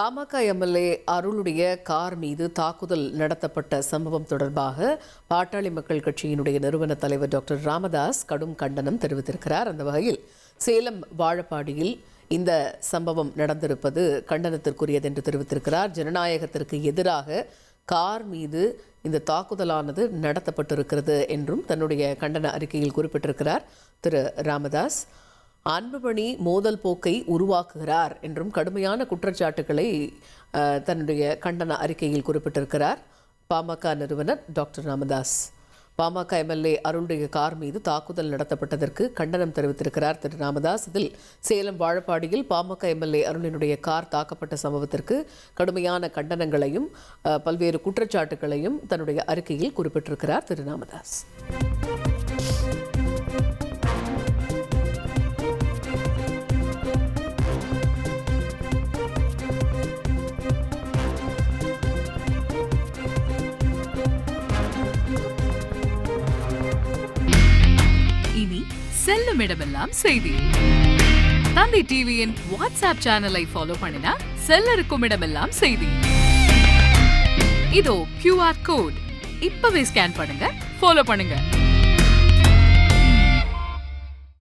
PMK MLA அருளுடைய car மீது தாக்குதல் நடத்தப்பட்ட சம்பவம் தொடர்பாக பாட்டாளி மக்கள் கட்சியினுடைய நிறுவன தலைவர் டாக்டர் ராமதாஸ் கடும் கண்டனம் தெரிவித்திருக்கிறார். அந்த வகையில் சேலம் வாழப்பாடியில் இந்த சம்பவம் நடந்திருப்பது கண்டனத்திற்குரியது என்று தெரிவித்திருக்கிறார். ஜனநாயகத்திற்கு எதிராக கார் மீது இந்த தாக்குதலானது நடத்தப்பட்டிருக்கிறது என்றும் தன்னுடைய கண்டன அறிக்கையில் குறிப்பிட்டிருக்கிறார் திரு ராமதாஸ். அன்புமணி மோதல் போக்கை உருவாக்குகிறார் என்றும் கடுமையான குற்றச்சாட்டுகளை தன்னுடைய கண்டன அறிக்கையில் குறிப்பிட்டிருக்கிறார் பாமக நிறுவனர் டாக்டர் ராமதாஸ். பாமக எம்எல்ஏ அருளுடைய கார் மீது தாக்குதல் நடத்தப்பட்டதற்கு கண்டனம் தெரிவித்திருக்கிறார் திரு ராமதாஸ். இதில் சேலம் வாழப்பாடியில் பாமக எம்எல்ஏ அருளினுடைய கார் தாக்கப்பட்ட சம்பவத்திற்கு கடுமையான கண்டனங்களையும் பல்வேறு குற்றச்சாட்டுகளையும் தன்னுடைய அறிக்கையில் குறிப்பிட்டிருக்கிறார் திரு ராமதாஸ். இனி செல்லும் இடமெல்லாம் செய்தி. தந்தை டிவியின் வாட்ஸ்அப் சேனலை ஃபாலோ பண்ணினா செல்ல இருக்கும் இடமெல்லாம் செய்தி. இதோ QR கோட் இப்பவே ஸ்கேன் பண்ணுங்க, ஃபாலோ பண்ணுங்க.